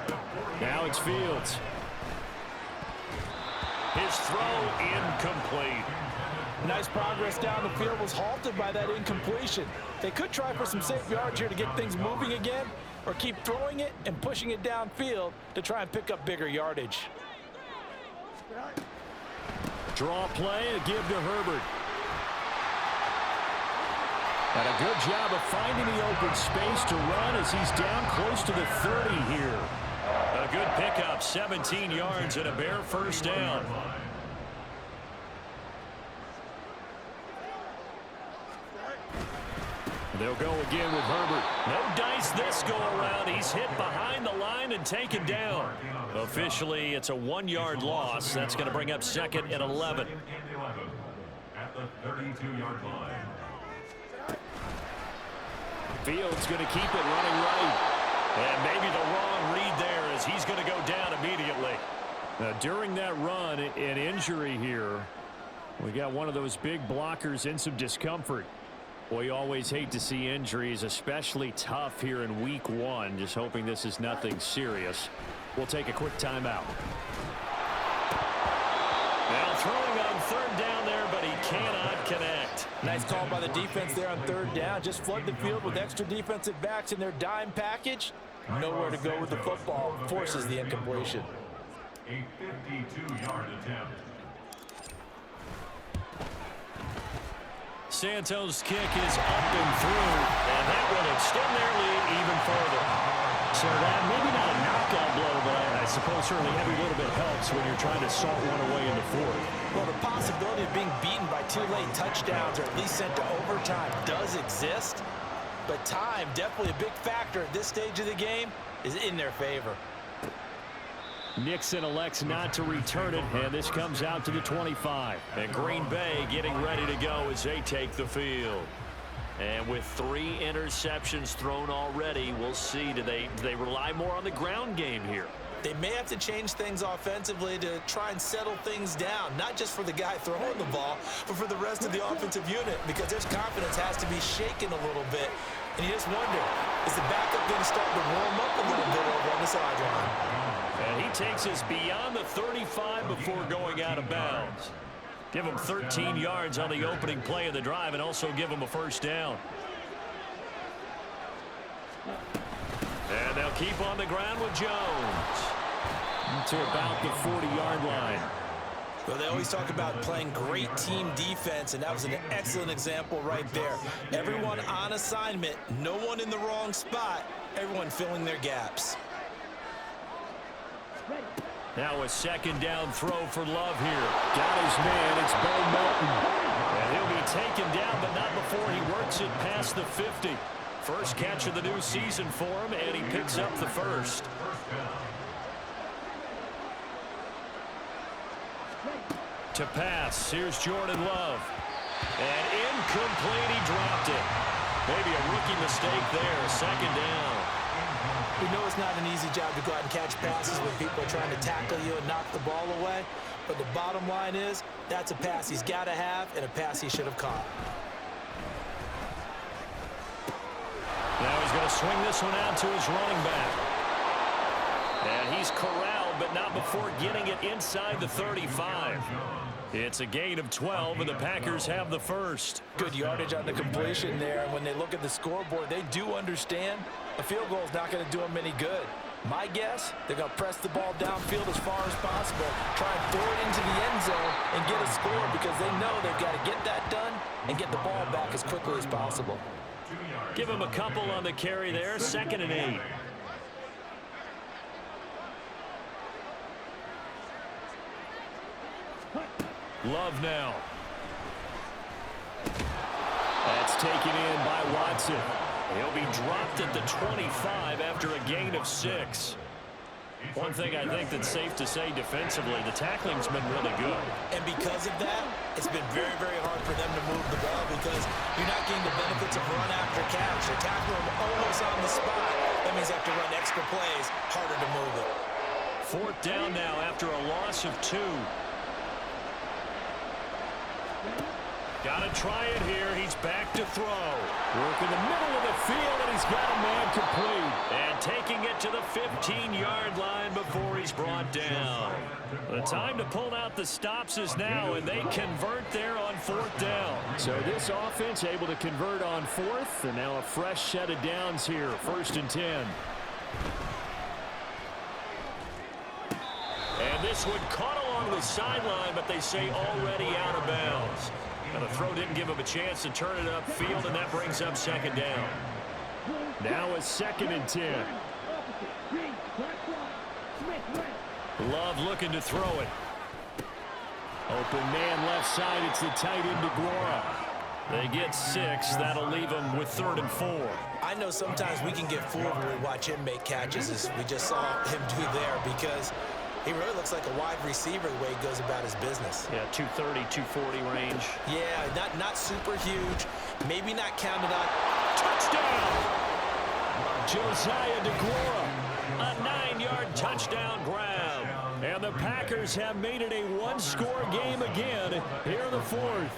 Now it's Fields. His throw incomplete. Nice progress down the field was halted by that incompletion. They could try for some safe yards here to get things moving again, or keep throwing it and pushing it downfield to try and pick up bigger yardage. Draw play, a give to Herbert. And a good job of finding the open space to run as he's down close to the 30 here. A good pickup, 17 yards and a Bear 1st down. They'll go again with Herbert. No dice this go around. He's hit behind the line and taken down. Officially, it's a 1-yard loss. That's going to bring up 2nd and 11. At the 32-yard line. Fields going to keep it running right. And maybe the wrong read there as he's going to go down immediately. Now, during that run, an injury here. We got one of those big blockers in some discomfort. Well, you always hate to see injuries, especially tough here in week 1. Just hoping this is nothing serious. We'll take a quick timeout. Now throwing on third down there, but he cannot connect. Nice call by the defense there on third down. Just flood the field with extra defensive backs in their dime package. Nowhere to go with the football. Forces the incompletion. A 52-yard attempt. Santos' kick is up and through, and that will extend their lead even further. So that maybe not a knockout blow, but I suppose certainly every little bit helps when you're trying to salt one away in the fourth. Well, the possibility of being beaten by 2 late touchdowns or at least sent to overtime does exist, but time, definitely a big factor at this stage of the game, is in their favor. Nixon elects not to return it, and this comes out to the 25. And Green Bay getting ready to go as they take the field. And with 3 interceptions thrown already, we'll see, do they rely more on the ground game here? They may have to change things offensively to try and settle things down, not just for the guy throwing the ball, but for the rest of the offensive unit, because their confidence has to be shaken a little bit. And you just wonder, is the backup going to start to warm up a little bit over on the sideline? And he takes us beyond the 35 before going out of bounds. Give him 13 yards on the opening play of the drive and also give him a first down. And they'll keep on the ground with Jones. To about the 40-yard line. Well, they always talk about playing great team defense, and that was an excellent example right there. Everyone on assignment, no one in the wrong spot, everyone filling their gaps. Now a second down throw for Love here. Got his man. It's Bo Melton. And he'll be taken down, but not before he works it past the 50. First catch of the new season for him, and he picks up the first. To pass, here's Jordan Love. And incomplete, he dropped it. Maybe a rookie mistake there, second down. We know it's not an easy job to go out and catch passes when people are trying to tackle you and knock the ball away. But the bottom line is, that's a pass he's got to have and a pass he should have caught. Now he's going to swing this one out to his running back. And he's corralled, but not before getting it inside the 35. It's a gain of 12, and the Packers have the first. Good yardage on the completion there. And when they look at the scoreboard, they do understand a field goal is not going to do them any good. My guess, they're going to press the ball downfield as far as possible, try and throw it into the end zone and get a score because they know they've got to get that done and get the ball back as quickly as possible. Give him a couple on the carry there, 2nd and 8. Love now. That's taken in by Watson. He'll be dropped at the 25 after a gain of 6. One thing I think that's safe to say defensively, the tackling's been really good. And because of that, it's been very, very hard for them to move the ball because you're not getting the benefits of run after catch. They're tackling them almost on the spot. That means they have to run extra plays, harder to move it. 4th down now after a loss of 2. Got to try it here. He's back to throw. Work in the middle of the field, and he's got a man complete. And taking it to the 15-yard line before he's brought down. The time to pull out the stops is now, and they convert there on 4th down. So this offense able to convert on 4th, and now a fresh set of downs here, 1st and 10. And this one caught along the sideline, but they say already out of bounds. And the throw didn't give him a chance to turn it upfield, and that brings up 2nd down. Now a 2nd and 10. Love looking to throw it. Open man left side. It's the tight end DeGuara. They get 6. That'll leave them with 3rd and 4. I know sometimes we can get fooled when we watch him make catches, as we just saw him do there, because he really looks like a wide receiver the way he goes about his business. Yeah, 230, 240 range. Yeah, not super huge. Maybe not counted on. Touchdown! Josiah DeGuara, a 9-yard touchdown grab. And the Packers have made it a one-score game again here in the 4th.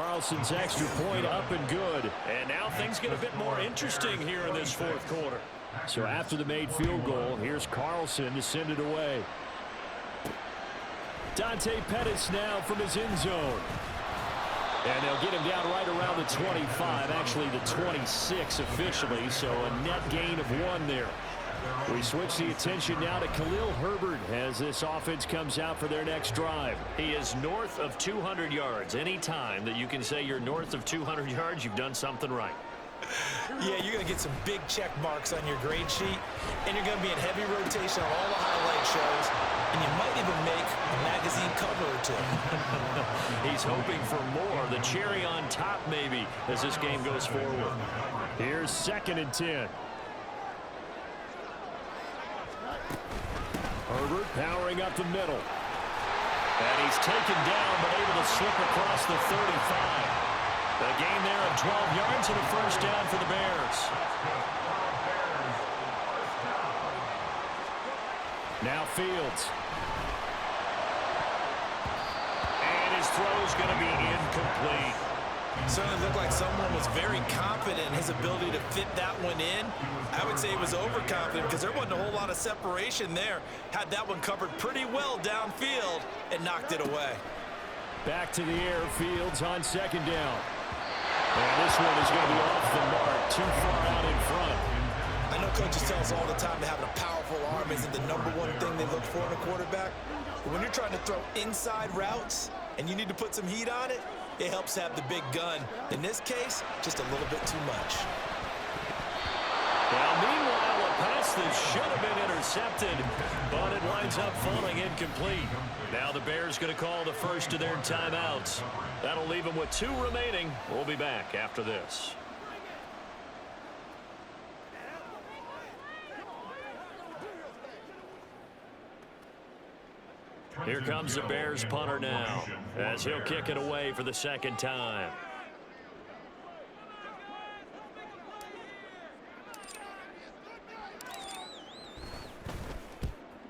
Carlson's extra point up and good. And now things get a bit more interesting here in this fourth quarter. So after the made field goal, here's Carlson to send it away. Dante Pettis now from his end zone. And they'll get him down right around the 25, actually the 26 officially, so a net gain of 1 there. We switch the attention now to Khalil Herbert as this offense comes out for their next drive. He is north of 200 yards. Any time that you can say you're north of 200 yards, you've done something right. Yeah, you're going to get some big check marks on your grade sheet, and you're going to be in heavy rotation on all the highlight shows, and you might even make a magazine cover or 2. He's hoping for more, the cherry on top maybe, as this game goes forward. Here's 2nd and 10. Herbert powering up the middle. And he's taken down, but able to slip across the 35. A gain there of 12 yards and a first down for the Bears. Now Fields. And his throw is going to be incomplete. Certainly looked like someone was very confident in his ability to fit that one in. I would say he was overconfident because there wasn't a whole lot of separation there. Had that one covered pretty well downfield and knocked it away. Back to the air, Fields on 2nd down. And this one is going to be off the mark, too far out in front. I know coaches tell us all the time that having a powerful arm isn't the #1 thing they look for in a quarterback. But when you're trying to throw inside routes and you need to put some heat on it, it helps have the big gun. In this case, just a little bit too much. Now, meanwhile, a pass that should have been intercepted, but it winds up falling incomplete. Now the Bears going to call the first of their timeouts. That'll leave them with 2 remaining. We'll be back after this. Here comes the Bears punter now, as he'll kick it away for the 2nd time.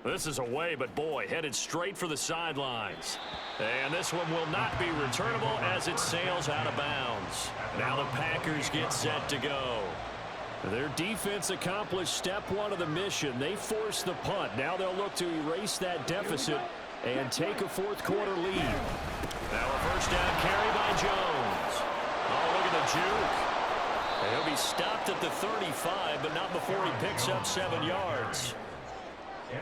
This is away, but boy, headed straight for the sidelines. And this one will not be returnable as it sails out of bounds. Now the Packers get set to go. Their defense accomplished step 1 of the mission. They forced the punt. Now they'll look to erase that deficit and take a fourth quarter lead. Now a first down carry by Jones. Oh, look at the juke. And he'll be stopped at the 35, but not before he picks up 7 yards.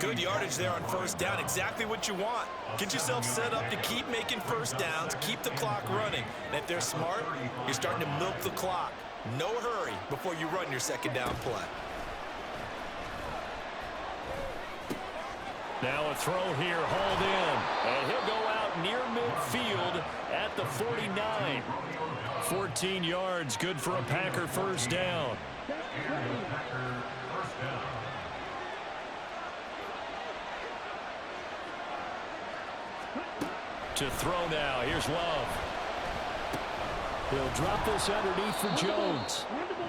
Good yardage there on first down. Exactly what you want. Get yourself set up to keep making first downs, keep the clock running. And if they're smart, you're starting to milk the clock. No hurry before you run your 2nd down play. Now a throw here, hauled in. And he'll go out near midfield at the 49. 14 yards, good for a Packer first down. To throw now, here's Love. He'll drop this underneath for Jones.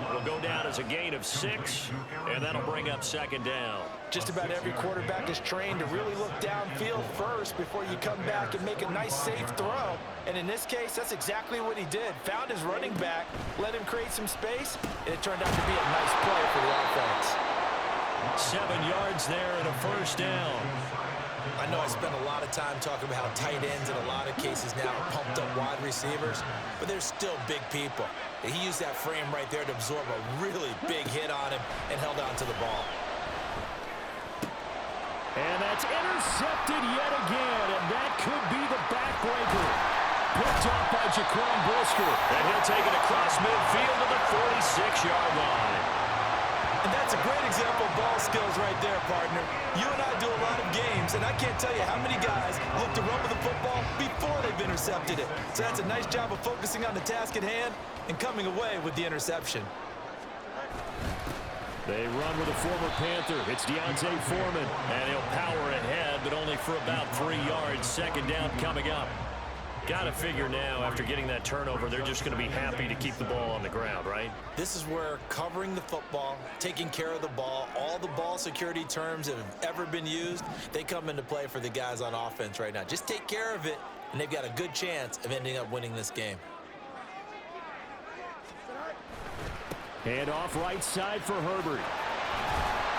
It'll go down as a gain of 6, and that'll bring up 2nd down. Just about every quarterback is trained to really look downfield first before you come back and make a nice, safe throw. And in this case, that's exactly what he did. Found his running back, let him create some space, and it turned out to be a nice play for the offense. 7 yards there and a first down. I know I spent a lot of time talking about how tight ends in a lot of cases now are pumped up wide receivers, but they're still big people. He used that frame right there to absorb a really big hit on him and held on to the ball. And that's intercepted yet again, and that could be the backbreaker. Picked up by Jaquan Brisker. And he'll take it across midfield to the 46-yard line. And that's a great example of ball skills right there, partner. You and I do a lot of games, and I can't tell you how many guys look to run with the football before they've intercepted it. So that's a nice job of focusing on the task at hand and coming away with the interception. They run with a former Panther. It's D'Onta Foreman. And he'll power ahead, but only for about 3 yards. 2nd down coming up. Got to figure now, after getting that turnover, they're just going to be happy to keep the ball on the ground, right? This is where covering the football, taking care of the ball, all the ball security terms that have ever been used, they come into play for the guys on offense right now. Just take care of it, and they've got a good chance of ending up winning this game. Hand off right side for Herbert.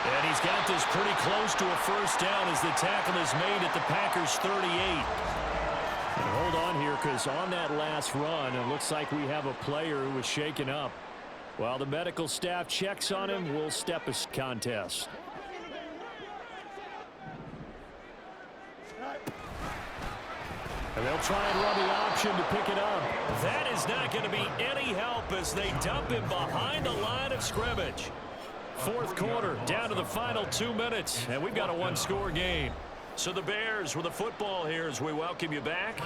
And he's got this pretty close to a first down as the tackle is made at the Packers' 38. And hold on here, because on that last run, it looks like we have a player who was shaken up. While the medical staff checks on him, we'll step a contest. And they'll try and run the option to pick it up. That is not going to be any help as they dump him behind the line of scrimmage. Fourth quarter, down to the final 2 minutes, and we've got a one-score game. So the Bears with the football here as we welcome you back.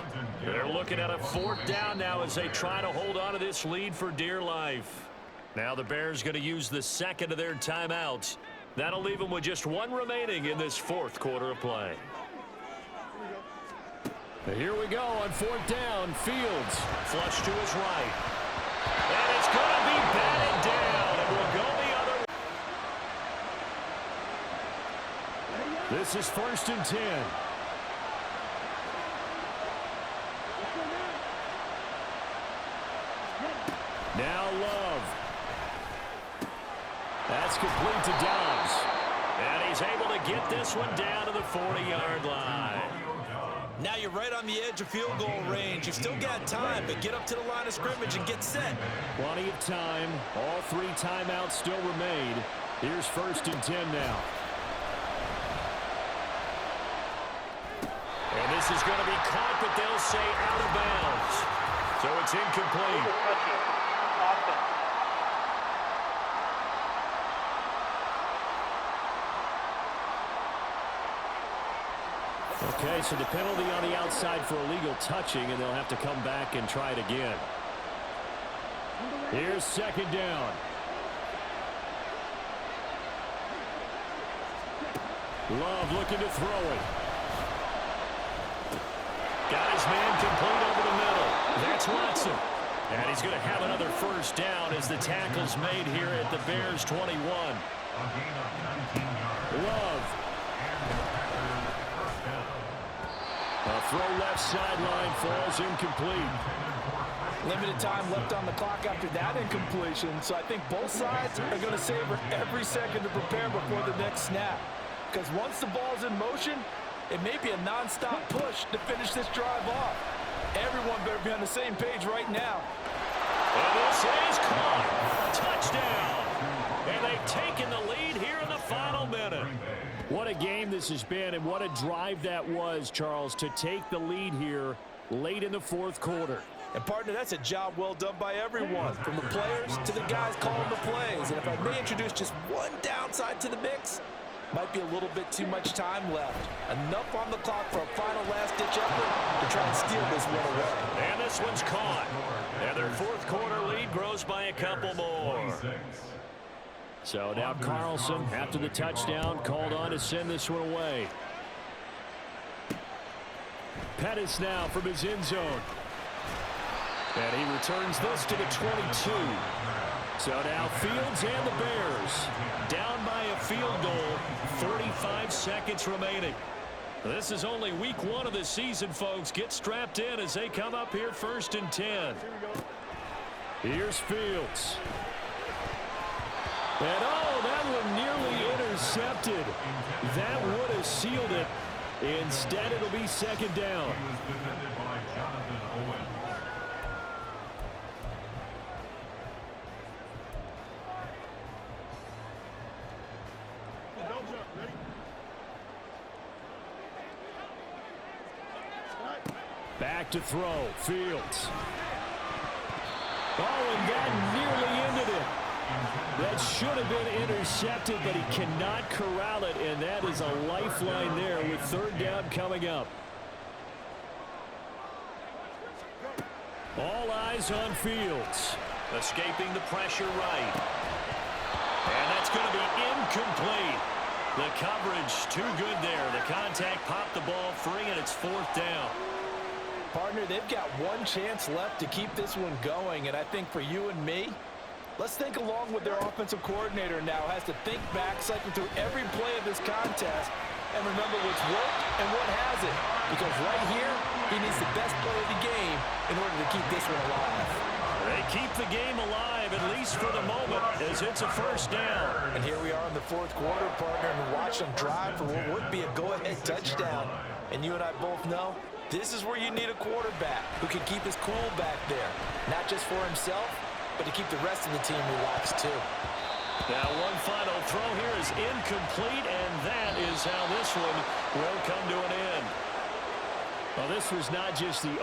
They're looking at a fourth down now as they try to hold on to this lead for dear life. Now the Bears going to use the second of their timeouts. That'll leave them with just one remaining in this fourth quarter of play. Here we go on fourth down. Fields. Flush to his right. And it's going to be batted down. And we'll go the other way. This is 1st and 10. Now Love. That's complete to Dobbs. And he's able to get this one down to the 40-yard line. Now you're right on the edge of field goal range. You've still got time, but get up to the line of scrimmage and get set. Plenty of time. All 3 timeouts still remain. Here's 1st and 10 now. And this is going to be caught, but they'll say out of bounds. So it's incomplete. Okay, so the penalty on the outside for illegal touching, and they'll have to come back and try it again. Here's 2nd down. Love looking to throw it. Got his man complete over the middle. That's Watson. And he's going to have another first down as the tackle's made here at the Bears 21. Love. A throw left sideline falls incomplete. Limited time left on the clock after that incompletion, so I think both sides are going to savor every second to prepare before the next snap. Because once the ball's in motion, it may be a non-stop push to finish this drive off. Everyone better be on the same page right now. And this is caught. Touchdown. And they've taken the lead here in the final minute. What a game this has been, and what a drive that was, Charles, to take the lead here late in the fourth quarter. And, partner, that's a job well done by everyone, from the players to the guys calling the plays. And if I may introduce just one downside to the mix, might be a little bit too much time left. Enough on the clock for a final last-ditch effort to try and steal this one away. And this one's caught. And their fourth quarter lead grows by a couple more. So now Carlson, after the touchdown, called on to send this one away. Pettis now from his end zone. And he returns this to the 22. So now Fields and the Bears down by a field goal, 35 seconds remaining. This is only week 1 of the season, folks. Get strapped in as they come up here 1st and 10. Here's Fields. And oh, that one nearly intercepted. That would have sealed it. Instead, it'll be 2nd down. Back to throw. Fields. Oh, and that nearly ended it. That should have been intercepted, but he cannot corral it, and that is a lifeline there with 3rd down coming up. All eyes on Fields. Escaping the pressure right. And that's going to be incomplete. The coverage too good there. The contact popped the ball free, and it's 4th down. Partner, they've got one chance left to keep this one going, and I think for you and me, let's think along with their offensive coordinator now. Has to think back, cycle through every play of this contest, and remember what's worked and what hasn't. Because right here, he needs the best play of the game in order to keep this one alive. They keep the game alive, at least for the moment, as it's a first down. And here we are in the fourth quarter, partner, and watch them drive for what would be a go-ahead touchdown. And you and I both know this is where you need a quarterback who can keep his cool back there, not just for himself, but to keep the rest of the team relaxed too. Now one final throw here is incomplete, and that is how this one will come to an end. Well, this was not just the